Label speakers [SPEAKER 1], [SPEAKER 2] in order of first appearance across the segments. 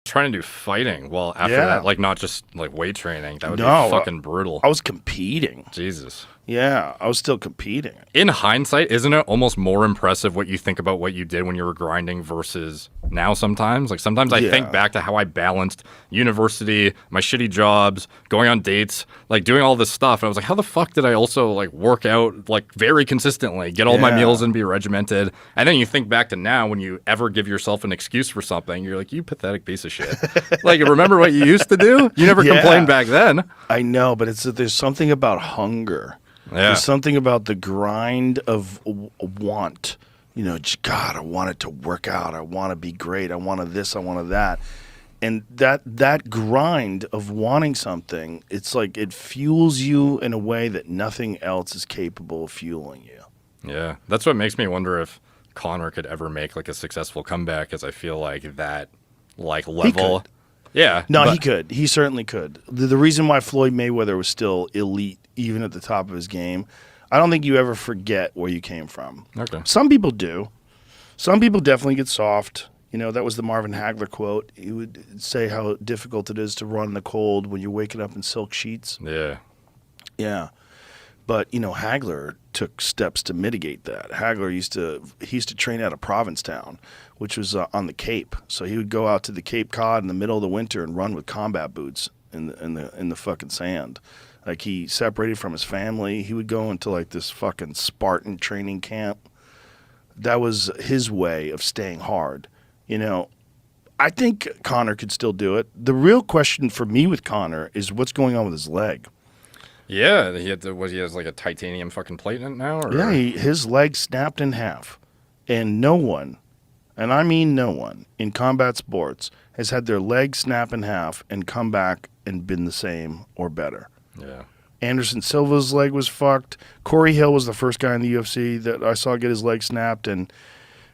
[SPEAKER 1] trying to do fighting. Well, after that, like not just like weight training. That would be fucking brutal.
[SPEAKER 2] I was competing.
[SPEAKER 1] Jesus.
[SPEAKER 2] Yeah, I was still competing.
[SPEAKER 1] In hindsight, isn't it almost more impressive what you think about what you did when you were grinding versus now sometimes? Like sometimes I think back to how I balanced university, my shitty jobs, going on dates, like doing all this stuff. And I was like, how the fuck did I also like work out like very consistently, get all my meals and be regimented? And then you think back to now when you ever give yourself an excuse for something, you're like, you pathetic piece of shit. Like, remember what you used to do? You never complained back then.
[SPEAKER 2] I know, but there's something about hunger. Yeah. There's something about the grind of want. You know, God, I want it to work out. I want to be great. I want this. I want that. And that grind of wanting something, it's like it fuels you in a way that nothing else is capable of fueling you.
[SPEAKER 1] Yeah, that's what makes me wonder if Conor could ever make like a successful comeback, because I feel like that like level. Yeah.
[SPEAKER 2] No, he could. He certainly could. The reason why Floyd Mayweather was still elite, even at the top of his game, I don't think you ever forget where you came from.
[SPEAKER 1] Okay.
[SPEAKER 2] Some people do. Some people definitely get soft. You know, that was the Marvin Hagler quote. He would say how difficult it is to run in the cold when you're waking up in silk sheets.
[SPEAKER 1] Yeah.
[SPEAKER 2] Yeah. But, you know, Hagler took steps to mitigate that. Hagler used to train out of Provincetown, which was on the Cape. So he would go out to the Cape Cod in the middle of the winter and run with combat boots in the fucking sand. Like, he separated from his family. He would go into like this fucking Spartan training camp. That was his way of staying hard. You know, I think Conor could still do it. The real question for me with Conor is what's going on with his leg.
[SPEAKER 1] Yeah, he has like a titanium fucking plate in it now? Or?
[SPEAKER 2] Yeah, his leg snapped in half. And no one, and I mean no one, in combat sports has had their leg snap in half and come back and been the same or better.
[SPEAKER 1] Yeah.
[SPEAKER 2] Anderson Silva's leg was fucked. Corey Hill was the first guy in the UFC that I saw get his leg snapped, and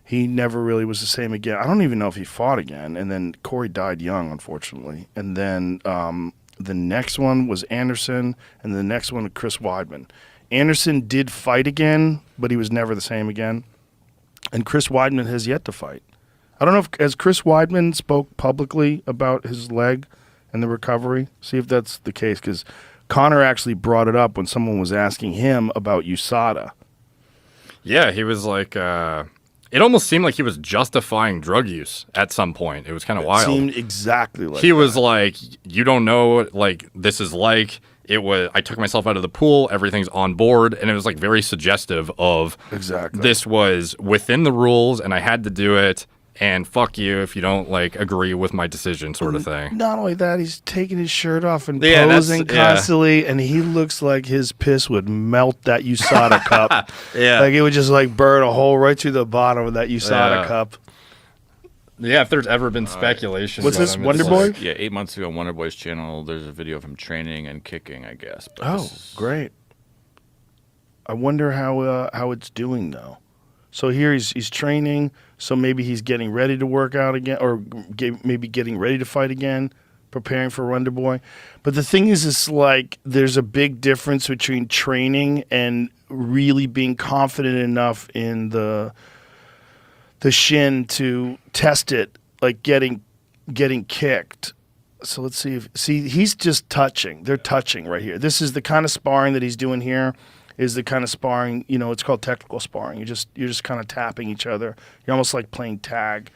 [SPEAKER 2] he never really was the same again. I don't even know if he fought again. And then Corey died young, unfortunately. And then the next one was Anderson, and the next one was Chris Weidman. Anderson did fight again, but he was never the same again. And Chris Weidman has yet to fight. I don't know if has Chris Weidman spoke publicly about his leg and the recovery. See if that's the case, because Conor actually brought it up when someone was asking him about USADA.
[SPEAKER 1] Yeah, he was like, it almost seemed like he was justifying drug use at some point. It was kind of wild.
[SPEAKER 2] It seemed exactly like
[SPEAKER 1] he
[SPEAKER 2] that.
[SPEAKER 1] was like, you don't know, like, this is like, it was, I took myself out of the pool, everything's on board, and it was like very suggestive of this was within the rules and I had to do it. And fuck you if you don't like agree with my decision, sort of thing.
[SPEAKER 2] Not only that, he's taking his shirt off and posing constantly, and he looks like his piss would melt that USADA cup.
[SPEAKER 1] Yeah,
[SPEAKER 2] like it would just like burn a hole right through the bottom of that USADA cup.
[SPEAKER 1] Yeah, if there's ever been speculation.
[SPEAKER 2] What's this, Wonder Boy?
[SPEAKER 3] Yeah, 8 months ago on Wonder Boy's channel, there's a video of him training and kicking, I guess.
[SPEAKER 2] But great. I wonder how it's doing though. So here he's training, so maybe he's getting ready to work out again, or maybe getting ready to fight again, preparing for Wonder Boy. But the thing is, it's like there's a big difference between training and really being confident enough in the shin to test it, like getting kicked. So let's see he's just touching. They're touching right here. This is the kind of sparring that he's doing here. Is the kind of sparring, you know, it's called technical sparring. You're just kind of tapping each other. You're almost like playing tag.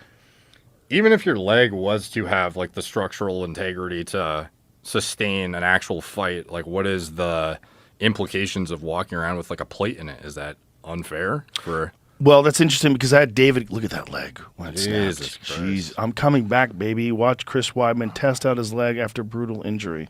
[SPEAKER 1] Even if your leg was to have like the structural integrity to sustain an actual fight, like what is the implications of walking around with like a plate in it? Is that unfair for? Well,
[SPEAKER 2] that's interesting because I had David look at that leg when it
[SPEAKER 1] Jesus
[SPEAKER 2] snapped. Jeez, I'm coming back, baby. Watch Chris Weidman test out his leg after brutal injury.